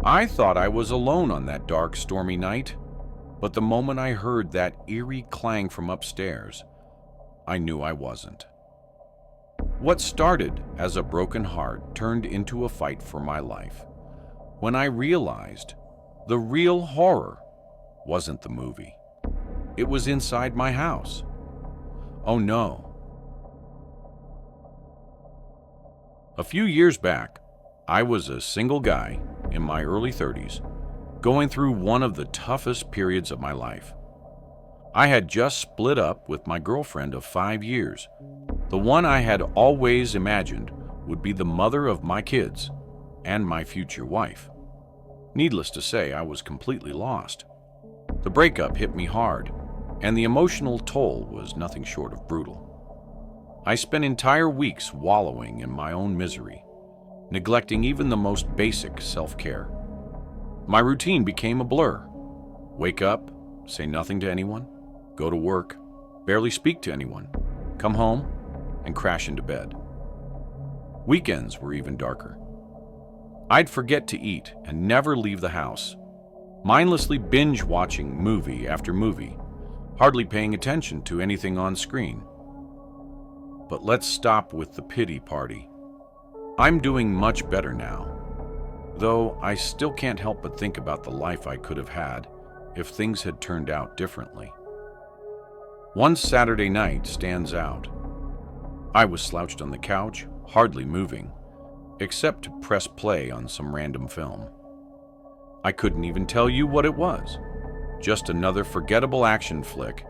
I thought I was alone on that dark, stormy night, but the moment I heard that eerie clang from upstairs, I knew I wasn't. What started as a broken heart turned into a fight for my life when I realized the real horror wasn't the movie. It was inside my house. Oh no. A few years back, I was a single guy in my early 30s, going through one of the toughest periods of my life. I had just split up with my girlfriend of 5 years, the one I had always imagined would be the mother of my kids and my future wife. Needless to say, I was completely lost. The breakup hit me hard, and the emotional toll was nothing short of brutal. I spent entire weeks wallowing in my own misery, neglecting even the most basic self-care. My routine became a blur. Wake up, say nothing to anyone, go to work, barely speak to anyone, come home, and crash into bed. Weekends were even darker. I'd forget to eat and never leave the house, mindlessly binge-watching movie after movie, hardly paying attention to anything on screen. But let's stop with the pity party. I'm doing much better now, though I still can't help but think about the life I could have had if things had turned out differently. One Saturday night stands out. I was slouched on the couch, hardly moving, except to press play on some random film. I couldn't even tell you what it was, just another forgettable action flick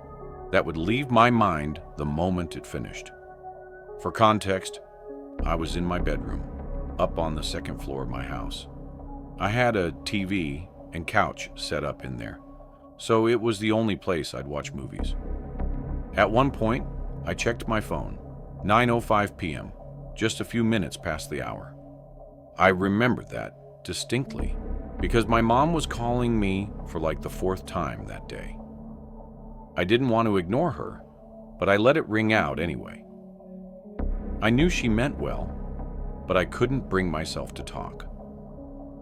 that would leave my mind the moment it finished. For context, I was in my bedroom, up on the second floor of my house. I had a TV and couch set up in there, so it was the only place I'd watch movies. At one point, I checked my phone. 9:05 p.m., just a few minutes past the hour. I remember that distinctly because my mom was calling me for like the 4th time that day. I didn't want to ignore her, but I let it ring out anyway. I knew she meant well, but I couldn't bring myself to talk.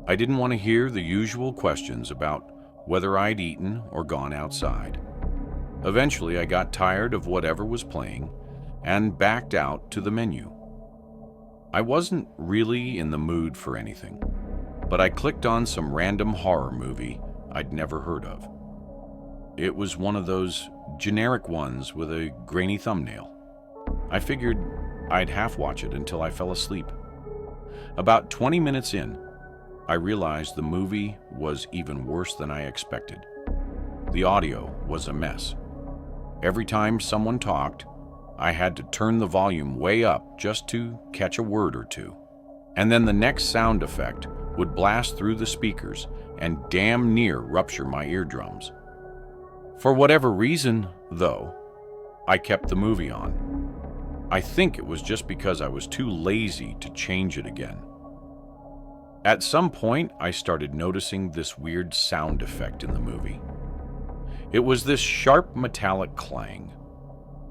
I didn't want to hear the usual questions about whether I'd eaten or gone outside. Eventually, I got tired of whatever was playing and backed out to the menu. I wasn't really in the mood for anything, but I clicked on some random horror movie I'd never heard of. It was one of those generic ones with a grainy thumbnail. I figured I'd half watch it until I fell asleep. About 20 minutes in, I realized the movie was even worse than I expected. The audio was a mess. Every time someone talked, I had to turn the volume way up just to catch a word or two. And then the next sound effect would blast through the speakers and damn near rupture my eardrums. For whatever reason, though, I kept the movie on. I think it was just because I was too lazy to change it again. At some point, I started noticing this weird sound effect in the movie. It was this sharp metallic clang,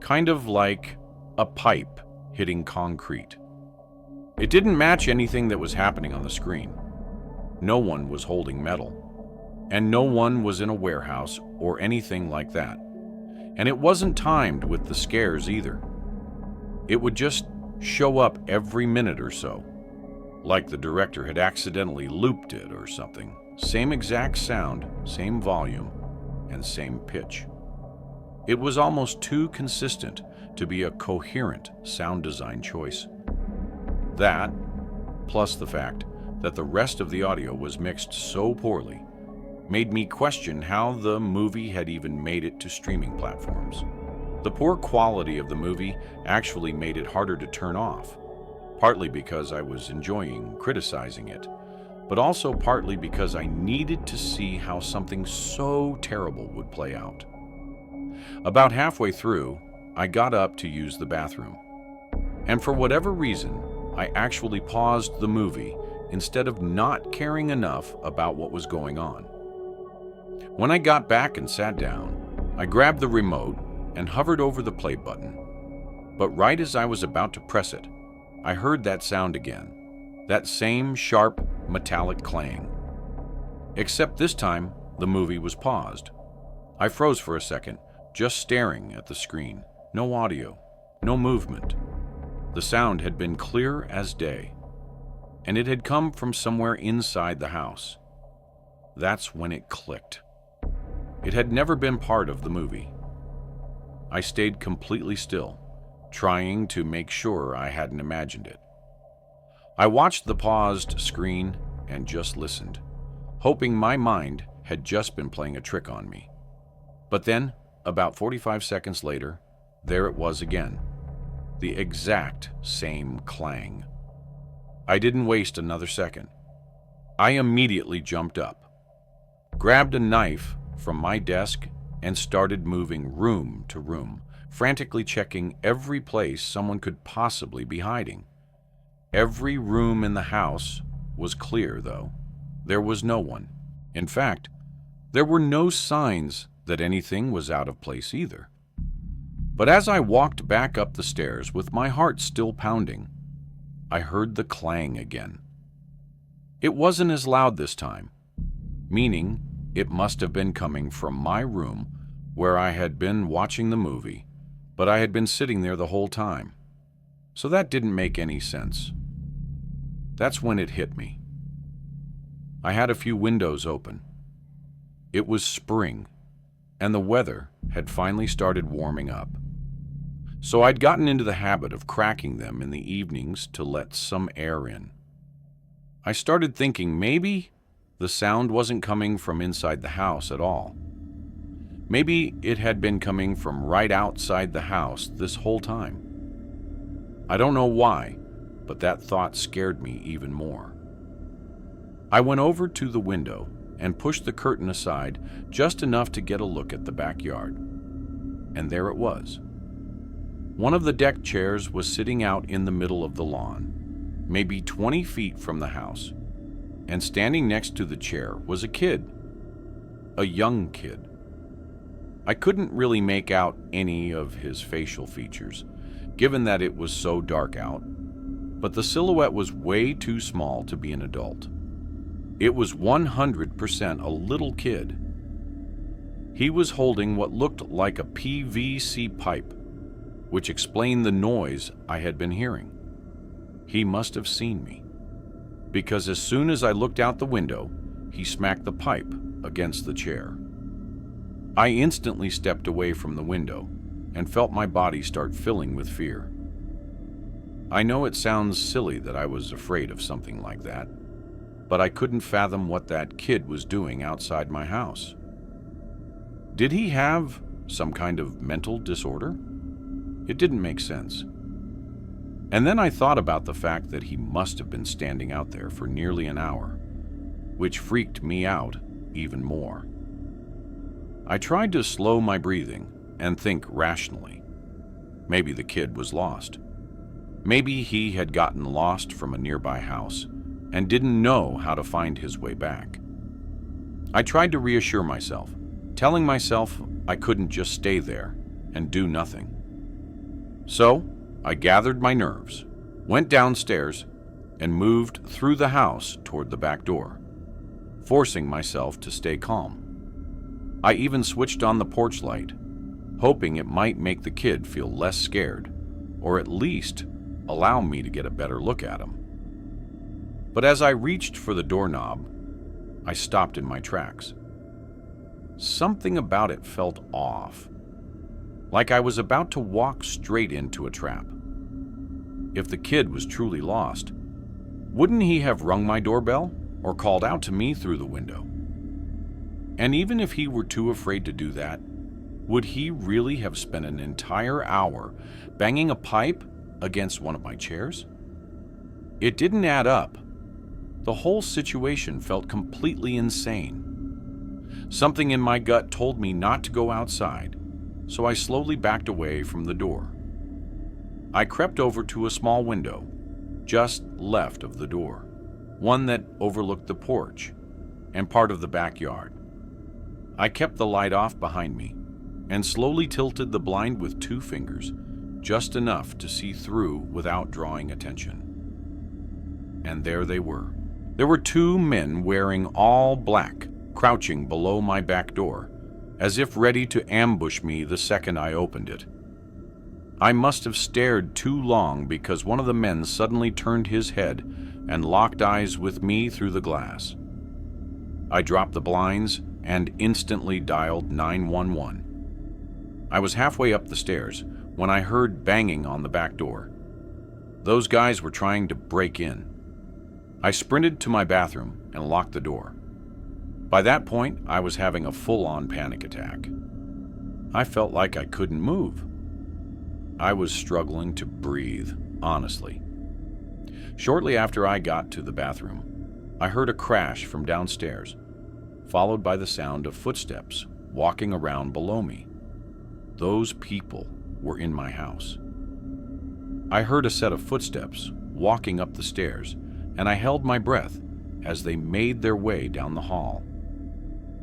kind of like a pipe hitting concrete. It didn't match anything that was happening on the screen. No one was holding metal, and no one was in a warehouse or anything like that. And it wasn't timed with the scares either. It would just show up every minute or so, like the director had accidentally looped it or something. Same exact sound, same volume, and same pitch. It was almost too consistent to be a coherent sound design choice. That, plus the fact that the rest of the audio was mixed so poorly, made me question how the movie had even made it to streaming platforms. The poor quality of the movie actually made it harder to turn off, partly because I was enjoying criticizing it, but also partly because I needed to see how something so terrible would play out. About halfway through, I got up to use the bathroom, and for whatever reason, I actually paused the movie instead of not caring enough about what was going on. When I got back and sat down, I grabbed the remote and hovered over the play button. But right as I was about to press it, I heard that sound again, that same sharp, metallic clang. Except this time, the movie was paused. I froze for a second, just staring at the screen. No audio, no movement. The sound had been clear as day, and it had come from somewhere inside the house. That's when it clicked. It had never been part of the movie. I stayed completely still, trying to make sure I hadn't imagined it. I watched the paused screen and just listened, hoping my mind had just been playing a trick on me. But then, about 45 seconds later, there it was again. The exact same clang. I didn't waste another second. I immediately jumped up, grabbed a knife from my desk, and started moving room to room, frantically checking every place someone could possibly be hiding. Every room in the house was clear, though. There was no one. In fact, there were no signs that anything was out of place either. But as I walked back up the stairs with my heart still pounding, I heard the clang again. It wasn't as loud this time, meaning it must have been coming from my room where I had been watching the movie, but I had been sitting there the whole time. So that didn't make any sense. That's when it hit me. I had a few windows open. It was spring, and the weather had finally started warming up. So I'd gotten into the habit of cracking them in the evenings to let some air in. I started thinking maybe the sound wasn't coming from inside the house at all. Maybe it had been coming from right outside the house this whole time. I don't know why, but that thought scared me even more. I went over to the window and pushed the curtain aside just enough to get a look at the backyard. And there it was. One of the deck chairs was sitting out in the middle of the lawn, maybe 20 feet from the house, and standing next to the chair was a kid. A young kid. I couldn't really make out any of his facial features, given that it was so dark out, but the silhouette was way too small to be an adult. It was 100% a little kid. He was holding what looked like a PVC pipe, which explained the noise I had been hearing. He must have seen me, because as soon as I looked out the window, he smacked the pipe against the chair. I instantly stepped away from the window and felt my body start filling with fear. I know it sounds silly that I was afraid of something like that, but I couldn't fathom what that kid was doing outside my house. Did he have some kind of mental disorder? It didn't make sense. And then I thought about the fact that he must have been standing out there for nearly an hour, which freaked me out even more. I tried to slow my breathing and think rationally. Maybe the kid was lost. Maybe he had gotten lost from a nearby house and didn't know how to find his way back. I tried to reassure myself, telling myself I couldn't just stay there and do nothing. So, I gathered my nerves, went downstairs, and moved through the house toward the back door, forcing myself to stay calm. I even switched on the porch light, hoping it might make the kid feel less scared, or at least allow me to get a better look at him. But as I reached for the doorknob, I stopped in my tracks. Something about it felt off, like I was about to walk straight into a trap. If the kid was truly lost, wouldn't he have rung my doorbell or called out to me through the window? And even if he were too afraid to do that, would he really have spent an entire hour banging a pipe against one of my chairs? It didn't add up. The whole situation felt completely insane. Something in my gut told me not to go outside, so I slowly backed away from the door. I crept over to a small window, just left of the door, one that overlooked the porch and part of the backyard. I kept the light off behind me and slowly tilted the blind with 2 fingers, just enough to see through without drawing attention. And there they were. There were 2 men wearing all black, crouching below my back door, as if ready to ambush me the second I opened it. I must have stared too long because one of the men suddenly turned his head and locked eyes with me through the glass. I dropped the blinds and instantly dialed 911. I was halfway up the stairs when I heard banging on the back door. Those guys were trying to break in. I sprinted to my bathroom and locked the door. By that point, I was having a full-on panic attack. I felt like I couldn't move. I was struggling to breathe, honestly. Shortly after I got to the bathroom, I heard a crash from downstairs, followed by the sound of footsteps walking around below me. Those people were in my house. I heard a set of footsteps walking up the stairs, and I held my breath as they made their way down the hall.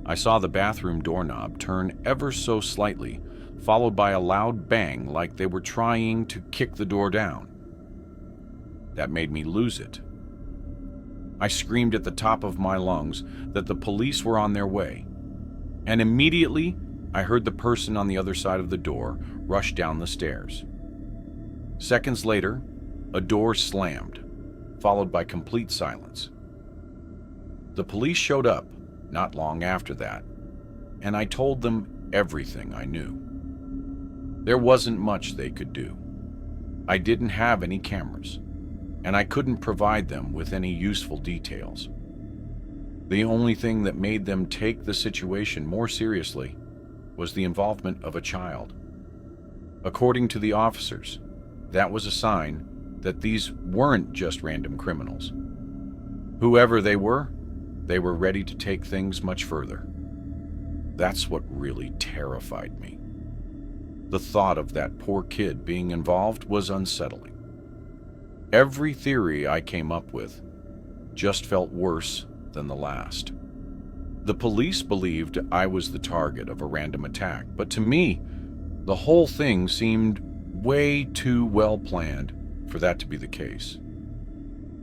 I saw the bathroom doorknob turn ever so slightly, followed by a loud bang like they were trying to kick the door down. That made me lose it. I screamed at the top of my lungs that the police were on their way, and immediately I heard the person on the other side of the door rush down the stairs. Seconds later, a door slammed, followed by complete silence. The police showed up not long after that, and I told them everything I knew. There wasn't much they could do. I didn't have any cameras, and I couldn't provide them with any useful details. The only thing that made them take the situation more seriously was the involvement of a child. According to the officers, that was a sign that these weren't just random criminals. Whoever they were ready to take things much further. That's what really terrified me. The thought of that poor kid being involved was unsettling. Every theory I came up with just felt worse than the last. The police believed I was the target of a random attack, but to me, the whole thing seemed way too well planned for that to be the case.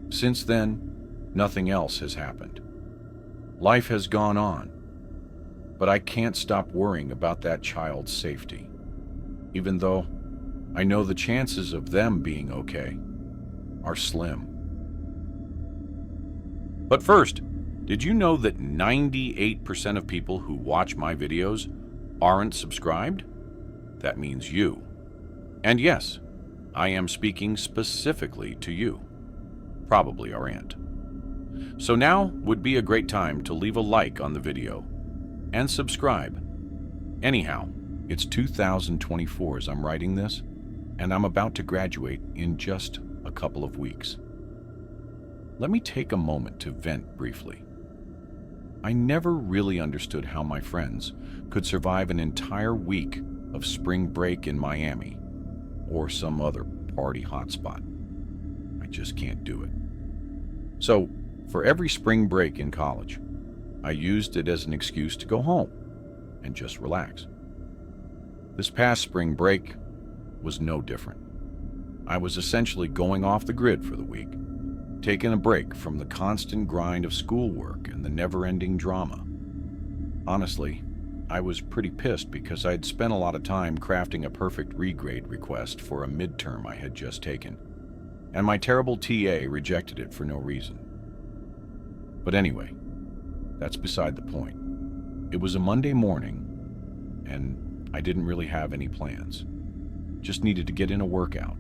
Since then, nothing else has happened. Life has gone on, but I can't stop worrying about that child's safety, even though I know the chances of them being okay are slim. But first, did you know that 98% of people who watch my videos aren't subscribed? That means you. And yes, I am speaking specifically to you. Probably our aunt. So now would be a great time to leave a like on the video and subscribe. Anyhow, it's 2024 as I'm writing this, and I'm about to graduate in just a couple of weeks. Let me take a moment to vent briefly. I never really understood how my friends could survive an entire week of spring break in Miami or some other party hotspot. I just can't do it. So, for every spring break in college, I used it as an excuse to go home and just relax. This past spring break was no different. I was essentially going off the grid for the week, taking a break from the constant grind of schoolwork and the never-ending drama. Honestly, I was pretty pissed because I'd spent a lot of time crafting a perfect regrade request for a midterm I had just taken, and my terrible TA rejected it for no reason. But anyway, that's beside the point. It was a Monday morning, and I didn't really have any plans. Just needed to get in a workout.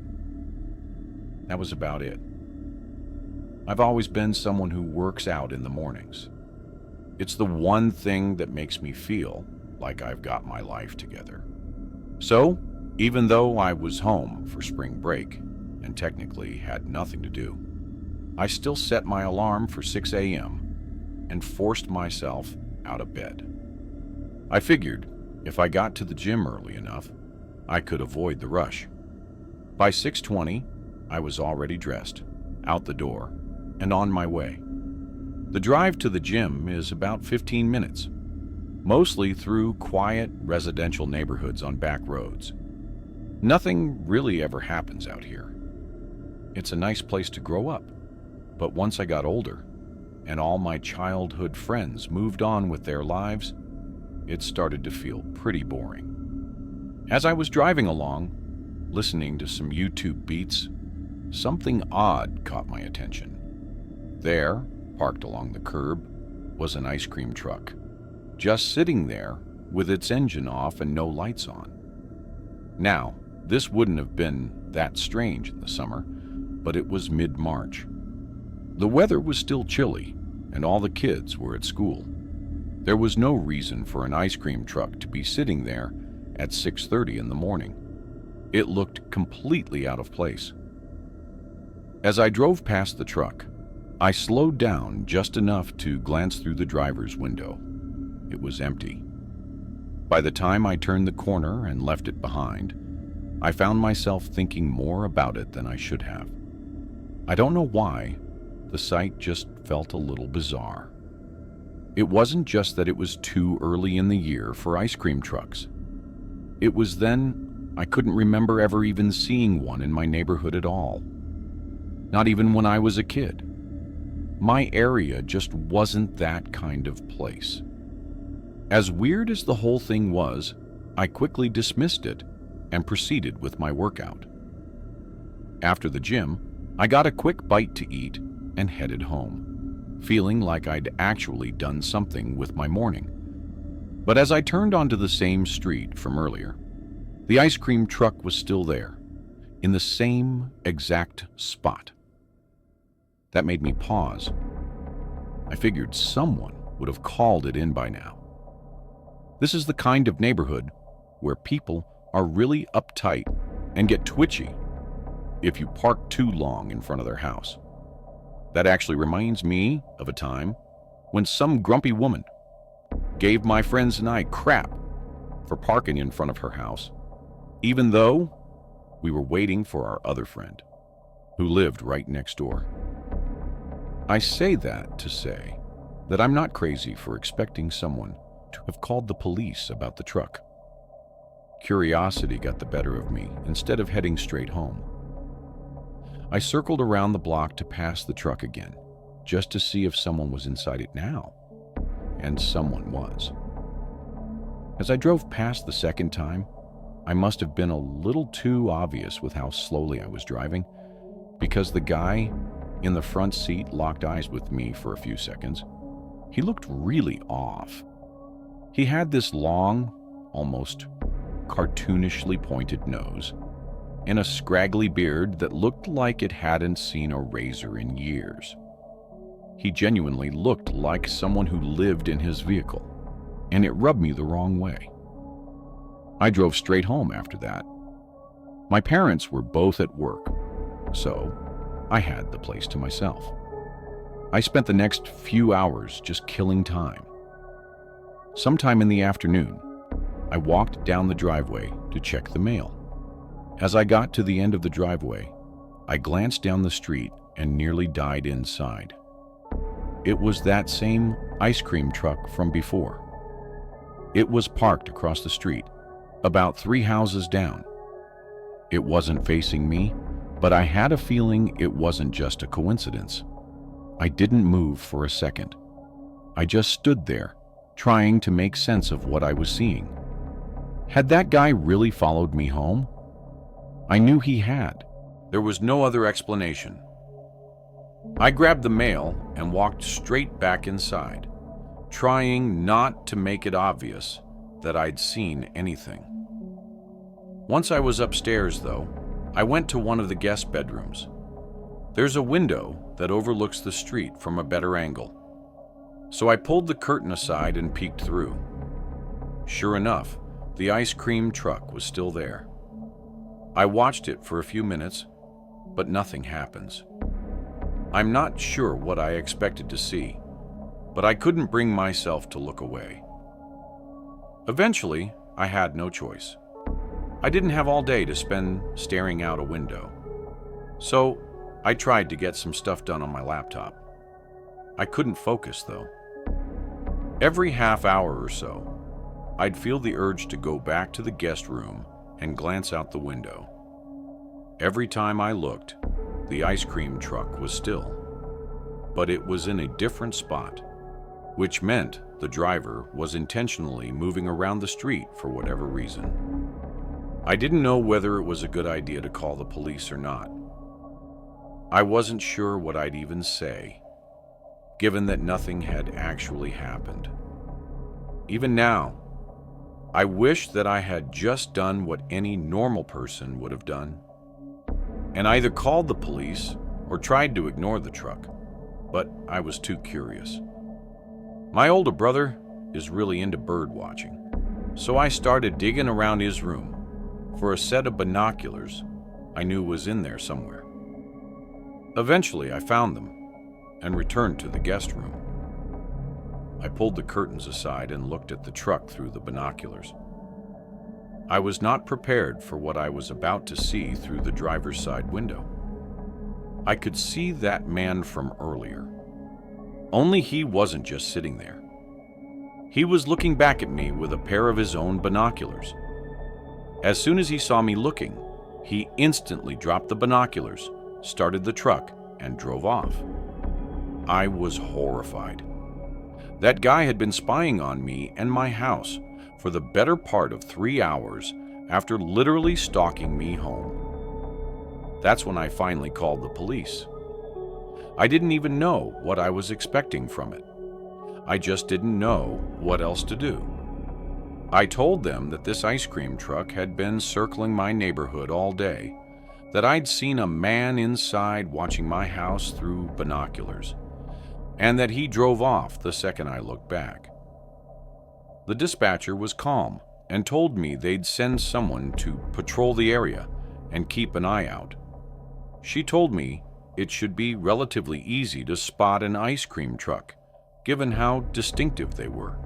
That was about it. I've always been someone who works out in the mornings. It's the one thing that makes me feel like I've got my life together. So, even though I was home for spring break and technically had nothing to do, I still set my alarm for 6 a.m. and forced myself out of bed. I figured if I got to the gym early enough, I could avoid the rush. By 6:20, I was already dressed, out the door, and on my way. The drive to the gym is about 15 minutes, mostly through quiet residential neighborhoods on back roads. Nothing really ever happens out here. It's a nice place to grow up, but once I got older and all my childhood friends moved on with their lives, it started to feel pretty boring. As I was driving along, listening to some YouTube beats, something odd caught my attention. There, parked along the curb, was an ice cream truck, just sitting there with its engine off and no lights on. Now, this wouldn't have been that strange in the summer, but it was mid-March. The weather was still chilly, and all the kids were at school. There was no reason for an ice cream truck to be sitting there at 6:30 in the morning. It looked completely out of place. As I drove past the truck, I slowed down just enough to glance through the driver's window. It was empty. By the time I turned the corner and left it behind, I found myself thinking more about it than I should have. I don't know why, the sight just felt a little bizarre. It wasn't just that it was too early in the year for ice cream trucks. It was then I couldn't remember ever even seeing one in my neighborhood at all. Not even when I was a kid. My area just wasn't that kind of place. As weird as the whole thing was, I quickly dismissed it and proceeded with my workout. After the gym, I got a quick bite to eat and headed home, feeling like I'd actually done something with my morning. But as I turned onto the same street from earlier, the ice cream truck was still there, in the same exact spot. That made me pause. I figured someone would have called it in by now. This is the kind of neighborhood where people are really uptight and get twitchy if you park too long in front of their house. That actually reminds me of a time when some grumpy woman gave my friends and I crap for parking in front of her house, even though we were waiting for our other friend, who lived right next door. I say that to say that I'm not crazy for expecting someone to have called the police about the truck. Curiosity got the better of me instead of heading straight home. I circled around the block to pass the truck again, just to see if someone was inside it now. And someone was. As I drove past the second time, I must have been a little too obvious with how slowly I was driving, because the guy in the front seat locked eyes with me for a few seconds. He looked really off. He had this long, almost cartoonishly pointed nose, and a scraggly beard that looked like it hadn't seen a razor in years. He genuinely looked like someone who lived in his vehicle, and it rubbed me the wrong way. I drove straight home after that. My parents were both at work, so I had the place to myself. I spent the next few hours just killing time. Sometime in the afternoon, I walked down the driveway to check the mail. As I got to the end of the driveway, I glanced down the street and nearly died inside. It was that same ice cream truck from before. It was parked across the street, about 3 houses down. It wasn't facing me, but I had a feeling it wasn't just a coincidence. I didn't move for a second. I just stood there, trying to make sense of what I was seeing. Had that guy really followed me home? I knew he had. There was no other explanation. I grabbed the mail and walked straight back inside, trying not to make it obvious that I'd seen anything. Once I was upstairs, though, I went to one of the guest bedrooms. There's a window that overlooks the street from a better angle. So I pulled the curtain aside and peeked through. Sure enough, the ice cream truck was still there. I watched it for a few minutes, but nothing happens. I'm not sure what I expected to see, but I couldn't bring myself to look away. Eventually, I had no choice. I didn't have all day to spend staring out a window. So, I tried to get some stuff done on my laptop. I couldn't focus, though. Every half hour or so, I'd feel the urge to go back to the guest room and glance out the window. Every time I looked, the ice cream truck was still. but it was in a different spot, which meant the driver was intentionally moving around the street for whatever reason. I didn't know whether it was a good idea to call the police or not. I wasn't sure what I'd even say, given that nothing had actually happened. Even now, I wish that I had just done what any normal person would have done, and either called the police or tried to ignore the truck, but I was too curious. My older brother is really into bird watching, so I started digging around his room for a set of binoculars I knew was in there somewhere. Eventually, I found them and returned to the guest room. I pulled the curtains aside and looked at the truck through the binoculars. I was not prepared for what I was about to see through the driver's side window. I could see that man from earlier. Only he wasn't just sitting there. He was looking back at me with a pair of his own binoculars. As soon as he saw me looking, he instantly dropped the binoculars, started the truck, and drove off. I was horrified. That guy had been spying on me and my house for the better part of 3 hours after literally stalking me home. That's when I finally called the police. I didn't even know what I was expecting from it. I just didn't know what else to do. I told them that this ice cream truck had been circling my neighborhood all day, that I'd seen a man inside watching my house through binoculars, and that he drove off the second I looked back. The dispatcher was calm and told me they'd send someone to patrol the area and keep an eye out. She told me it should be relatively easy to spot an ice cream truck, given how distinctive they were.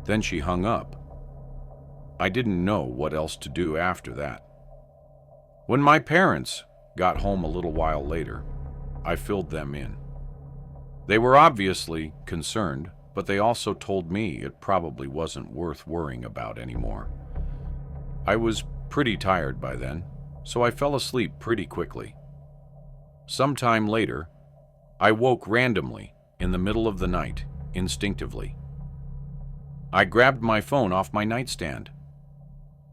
Then she hung up. I didn't know what else to do after that. When my parents got home a little while later, I filled them in. They were obviously concerned, but they also told me it probably wasn't worth worrying about anymore. I was pretty tired by then, so I fell asleep pretty quickly. Sometime later, I woke randomly in the middle of the night, instinctively. I grabbed my phone off my nightstand.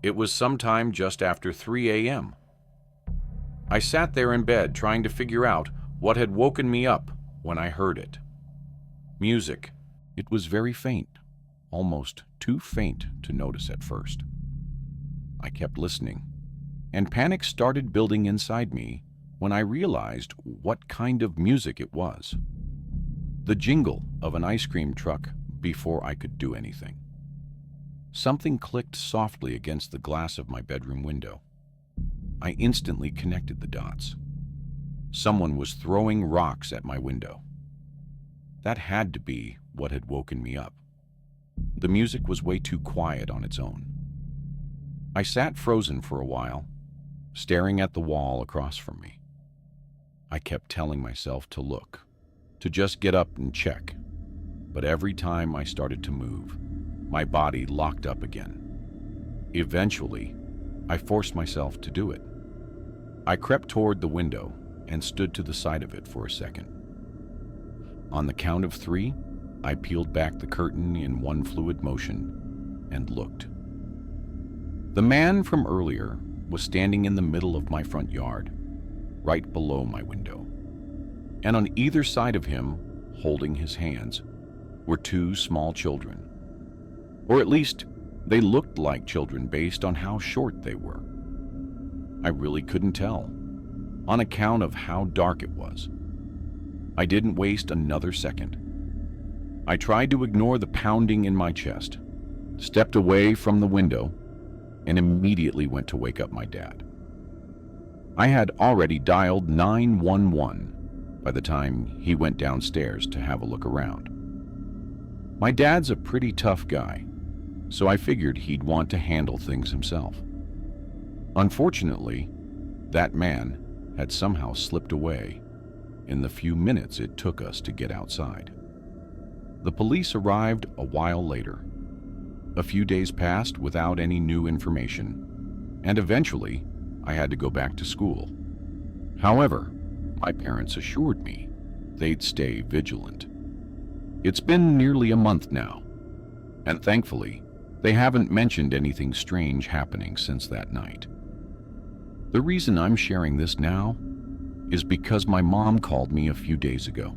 It was sometime just after 3 a.m. I sat there in bed trying to figure out what had woken me up when I heard it. Music. It was very faint, almost too faint to notice at first. I kept listening, and panic started building inside me when I realized what kind of music it was. The jingle of an ice cream truck before I could do anything. Something clicked softly against the glass of my bedroom window. I instantly connected the dots. Someone was throwing rocks at my window. That had to be what had woken me up. The music was way too quiet on its own. I sat frozen for a while, staring at the wall across from me. I kept telling myself to look, to just get up and check. But every time I started to move, my body locked up again. Eventually, I forced myself to do it. I crept toward the window and stood to the side of it for a second. On the count of 3, I peeled back the curtain in one fluid motion and looked. The man from earlier was standing in the middle of my front yard, right below my window. And on either side of him, holding his hands, were 2 small children. Or at least, they looked like children based on how short they were. I really couldn't tell, on account of how dark it was. I didn't waste another second. I tried to ignore the pounding in my chest, stepped away from the window, and immediately went to wake up my dad. I had already dialed 911 by the time he went downstairs to have a look around. My dad's a pretty tough guy, so I figured he'd want to handle things himself. Unfortunately, that man had somehow slipped away in the few minutes it took us to get outside. The police arrived a while later. A few days passed without any new information, and eventually I had to go back to school. However, my parents assured me they'd stay vigilant. It's been nearly a month now, and thankfully, they haven't mentioned anything strange happening since that night. The reason I'm sharing this now is because my mom called me a few days ago.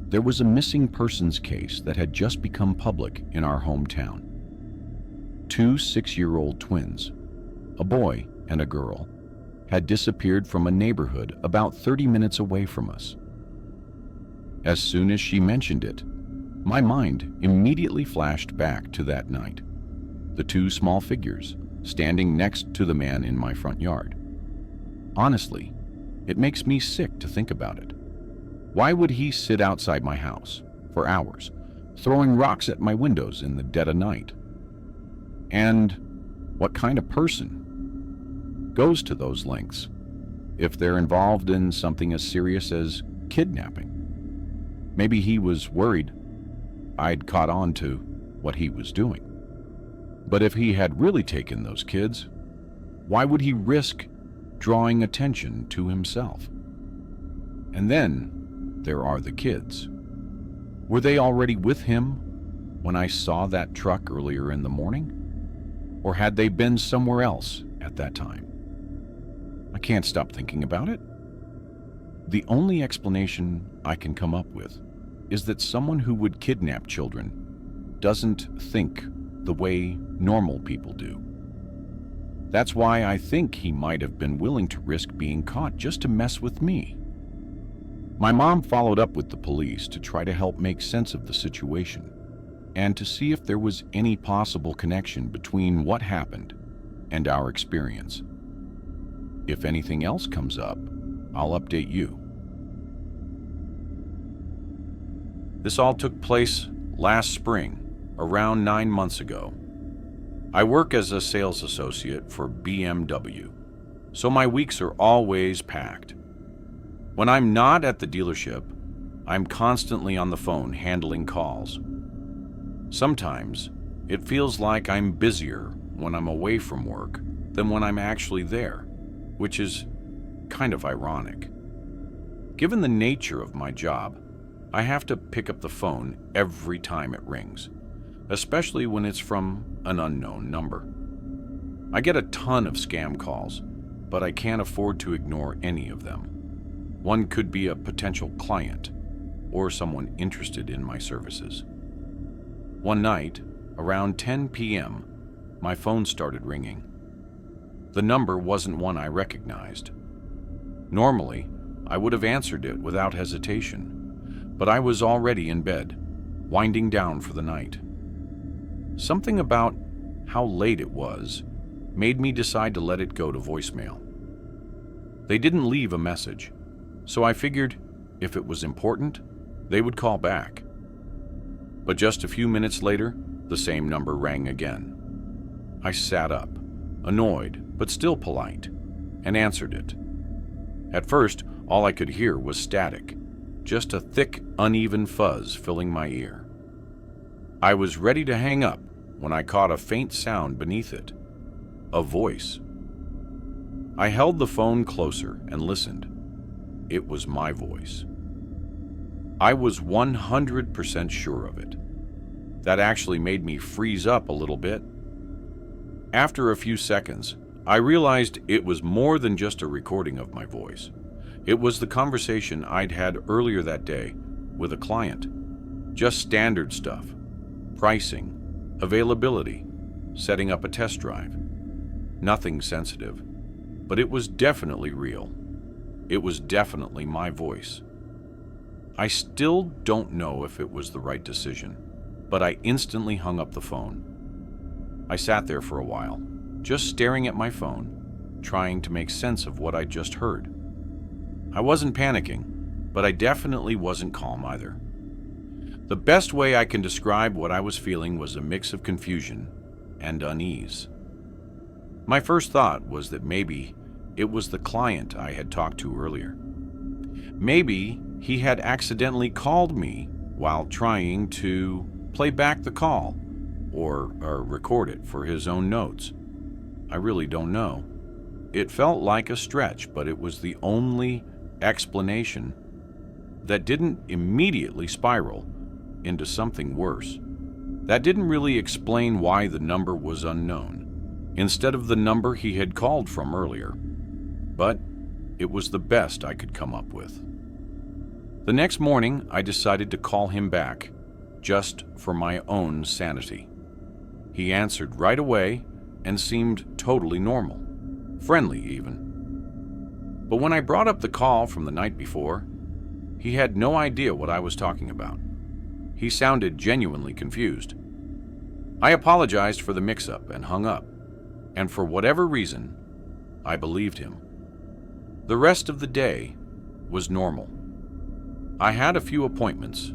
There was a missing persons case that had just become public in our hometown. 2 6-year-old twins, a boy and a girl, had disappeared from a neighborhood about 30 minutes away from us. As soon as she mentioned it, my mind immediately flashed back to that night. The 2 small figures standing next to the man in my front yard. Honestly, it makes me sick to think about it. Why would he sit outside my house for hours, throwing rocks at my windows in the dead of night? And what kind of person goes to those lengths if they're involved in something as serious as kidnapping? Maybe he was worried I'd caught on to what he was doing. But if he had really taken those kids, why would he risk drawing attention to himself? And then there are the kids. Were they already with him when I saw that truck earlier in the morning? Or had they been somewhere else at that time? I can't stop thinking about it. The only explanation I can come up with is that someone who would kidnap children doesn't think the way normal people do. That's why I think he might have been willing to risk being caught just to mess with me. My mom followed up with the police to try to help make sense of the situation and to see if there was any possible connection between what happened and our experience. If anything else comes up, I'll update you. This all took place last spring, around 9 months ago. I work as a sales associate for BMW, so my weeks are always packed. When I'm not at the dealership, I'm constantly on the phone handling calls. Sometimes it feels like I'm busier when I'm away from work than when I'm actually there, which is kind of ironic. Given the nature of my job, I have to pick up the phone every time it rings, especially when it's from an unknown number. I get a ton of scam calls, but I can't afford to ignore any of them. One could be a potential client or someone interested in my services. One night, around 10 p.m., my phone started ringing. The number wasn't one I recognized. Normally, I would have answered it without hesitation, but I was already in bed, winding down for the night. Something about how late it was made me decide to let it go to voicemail. They didn't leave a message, so I figured if it was important, they would call back. But just a few minutes later, the same number rang again. I sat up, annoyed but still polite, and answered it. At first, all I could hear was static, just a thick, uneven fuzz filling my ear. I was ready to hang up when I caught a faint sound beneath it, a voice. I held the phone closer and listened. It was my voice. I was 100% sure of it. That actually made me freeze up a little bit. After a few seconds, I realized it was more than just a recording of my voice. It was the conversation I'd had earlier that day with a client. Just standard stuff. Pricing, availability, setting up a test drive. Nothing sensitive, but it was definitely real. It was definitely my voice. I still don't know if it was the right decision, but I instantly hung up the phone. I sat there for a while, just staring at my phone, trying to make sense of what I'd just heard. I wasn't panicking, but I definitely wasn't calm either. The best way I can describe what I was feeling was a mix of confusion and unease. My first thought was that maybe it was the client I had talked to earlier. Maybe he had accidentally called me while trying to play back the call or record it for his own notes. I really don't know. It felt like a stretch, but it was the only explanation that didn't immediately spiral into something worse. That didn't really explain why the number was unknown, instead of the number he had called from earlier. But it was the best I could come up with. The next morning, I decided to call him back, just for my own sanity. He answered right away and seemed totally normal, friendly even. But when I brought up the call from the night before, he had no idea what I was talking about. He sounded genuinely confused. I apologized for the mix-up and hung up, and for whatever reason, I believed him. The rest of the day was normal. I had a few appointments,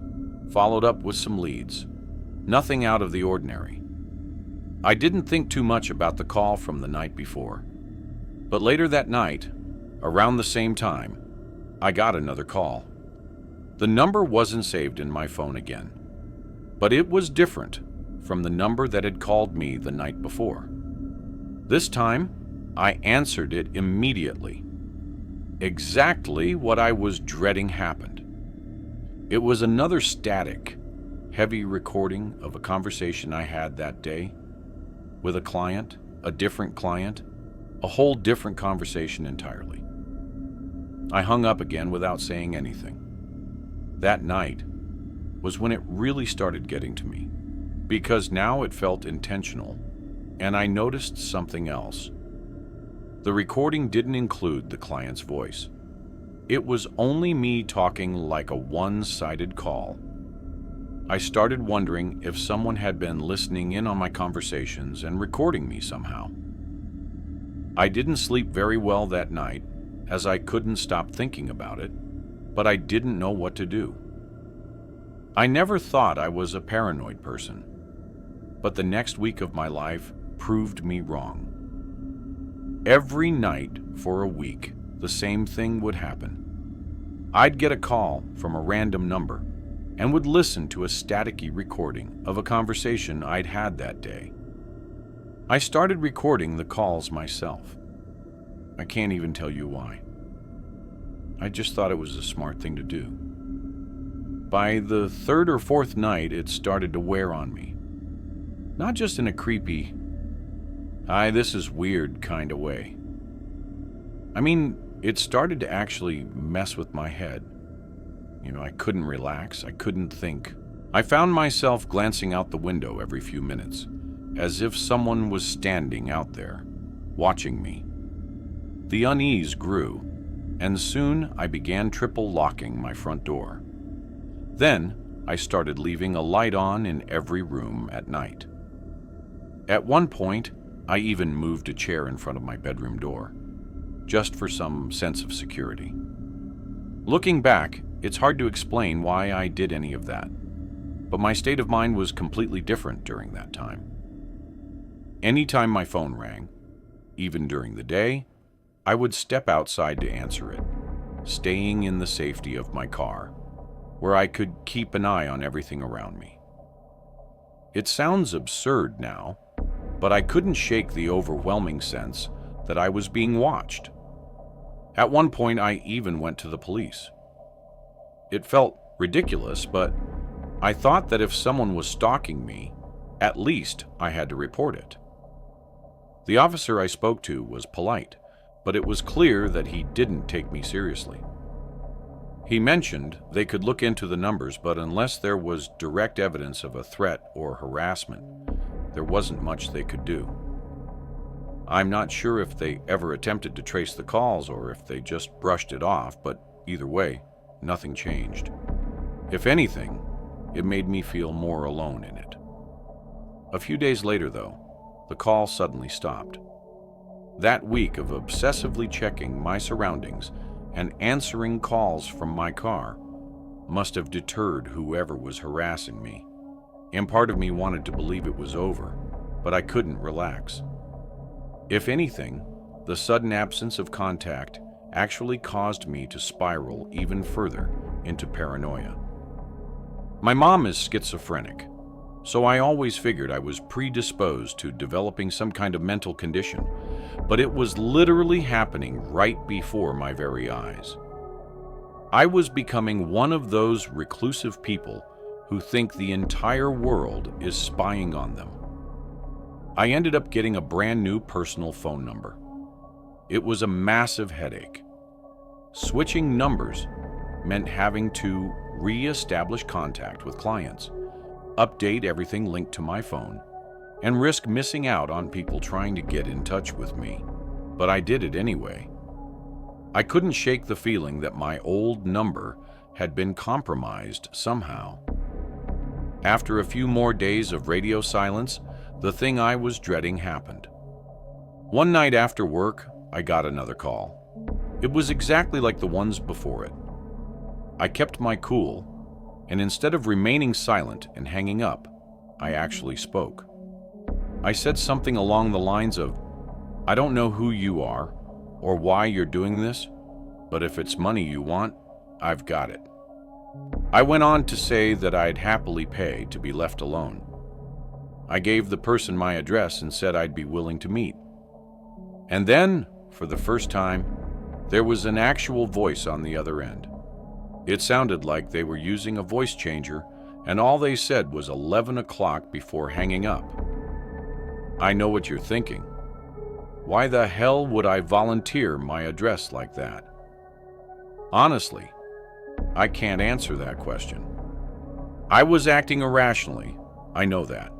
followed up with some leads. Nothing out of the ordinary. I didn't think too much about the call from the night before. But later that night, around the same time, I got another call. The number wasn't saved in my phone again, but it was different from the number that had called me the night before. This time, I answered it immediately. Exactly what I was dreading happened. It was another static, heavy recording of a conversation I had that day with a client, a different client, a whole different conversation entirely. I hung up again without saying anything. That night was when it really started getting to me, because now it felt intentional, and I noticed something else. The recording didn't include the client's voice. It was only me talking like a one-sided call. I started wondering if someone had been listening in on my conversations and recording me somehow. I didn't sleep very well that night, as I couldn't stop thinking about it, but I didn't know what to do. I never thought I was a paranoid person, but the next week of my life proved me wrong. Every night for a week, the same thing would happen. I'd get a call from a random number and would listen to a staticky recording of a conversation I'd had that day. I started recording the calls myself. I can't even tell you why. I just thought it was a smart thing to do. By the third or fourth night, it started to wear on me. Not just in a creepy, this is weird kind of way. I mean, it started to actually mess with my head. I couldn't relax, I couldn't think. I found myself glancing out the window every few minutes, as if someone was standing out there, watching me. The unease grew, and soon I began triple locking my front door. Then I started leaving a light on in every room at night. At one point, I even moved a chair in front of my bedroom door, just for some sense of security. Looking back, it's hard to explain why I did any of that, but my state of mind was completely different during that time. Anytime my phone rang, even during the day, I would step outside to answer it, staying in the safety of my car, where I could keep an eye on everything around me. It sounds absurd now, but I couldn't shake the overwhelming sense that I was being watched. At one point, I even went to the police. It felt ridiculous, but I thought that if someone was stalking me, at least I had to report it. The officer I spoke to was polite, but it was clear that he didn't take me seriously. He mentioned they could look into the numbers, but unless there was direct evidence of a threat or harassment, there wasn't much they could do. I'm not sure if they ever attempted to trace the calls or if they just brushed it off, but either way, nothing changed. If anything, it made me feel more alone in it. A few days later, though, the call suddenly stopped. That week of obsessively checking my surroundings and answering calls from my car must have deterred whoever was harassing me, and part of me wanted to believe it was over, but I couldn't relax. If anything, the sudden absence of contact actually caused me to spiral even further into paranoia. My mom is schizophrenic, so I always figured I was predisposed to developing some kind of mental condition, but it was literally happening right before my very eyes. I was becoming one of those reclusive people who think the entire world is spying on them. I ended up getting a brand new personal phone number. It was a massive headache. Switching numbers meant having to re-establish contact with clients, update everything linked to my phone, and risk missing out on people trying to get in touch with me. But I did it anyway. I couldn't shake the feeling that my old number had been compromised somehow. After a few more days of radio silence, the thing I was dreading happened. One night after work, I got another call. It was exactly like the ones before it. I kept my cool, and instead of remaining silent and hanging up, I actually spoke. I said something along the lines of, "I don't know who you are or why you're doing this, but if it's money you want, I've got it." I went on to say that I'd happily pay to be left alone. I gave the person my address and said I'd be willing to meet. And then, for the first time, there was an actual voice on the other end. It sounded like they were using a voice changer, and all they said was 11 o'clock before hanging up. I know what you're thinking. Why the hell would I volunteer my address like that? Honestly, I can't answer that question. I was acting irrationally, I know that.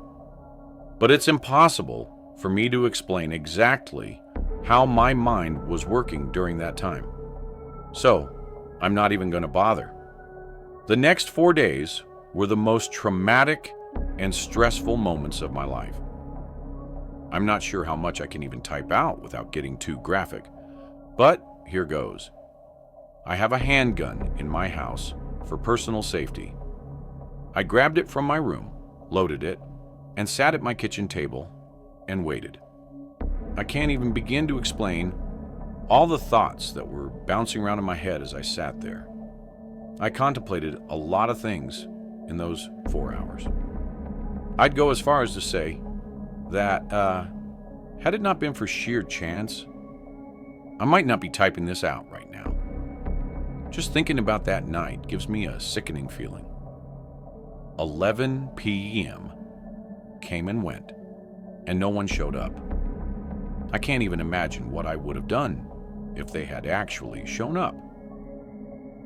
But it's impossible for me to explain exactly how my mind was working during that time. So, I'm not even going to bother. The next 4 days were the most traumatic and stressful moments of my life. I'm not sure how much I can even type out without getting too graphic, but here goes. I have a handgun in my house for personal safety. I grabbed it from my room, loaded it, and sat at my kitchen table and waited. I can't even begin to explain all the thoughts that were bouncing around in my head as I sat there. I contemplated a lot of things in those 4 hours. I'd go as far as to say that, had it not been for sheer chance, I might not be typing this out right now. Just thinking about that night gives me a sickening feeling. 11 p.m. came and went, and no one showed up. I can't even imagine what I would have done if they had actually shown up.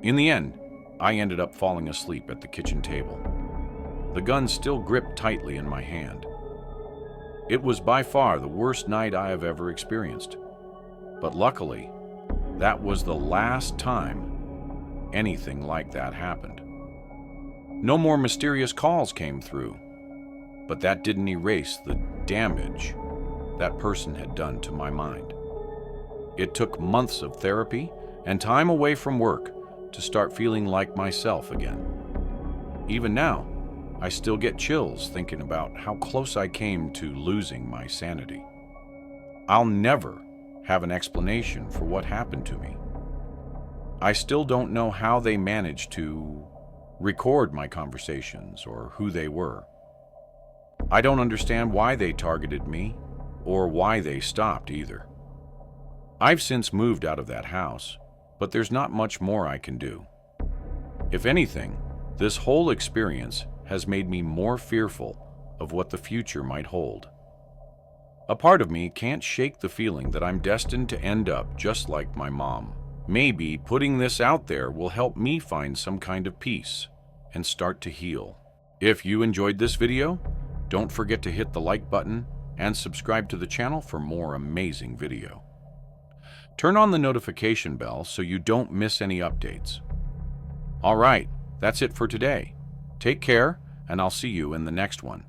In the end, I ended up falling asleep at the kitchen table, the gun still gripped tightly in my hand. It was by far the worst night I have ever experienced, but luckily, that was the last time anything like that happened. No more mysterious calls came through, but that didn't erase the damage that person had done to my mind. It took months of therapy and time away from work to start feeling like myself again. Even now, I still get chills thinking about how close I came to losing my sanity. I'll never have an explanation for what happened to me. I still don't know how they managed to record my conversations or who they were. I don't understand why they targeted me or why they stopped either. I've since moved out of that house, but there's not much more I can do. If anything, this whole experience has made me more fearful of what the future might hold. A part of me can't shake the feeling that I'm destined to end up just like my mom. Maybe putting this out there will help me find some kind of peace and start to heal. If you enjoyed this video, don't forget to hit the like button and subscribe to the channel for more amazing video. Turn on the notification bell so you don't miss any updates. All right, that's it for today. Take care, and I'll see you in the next one.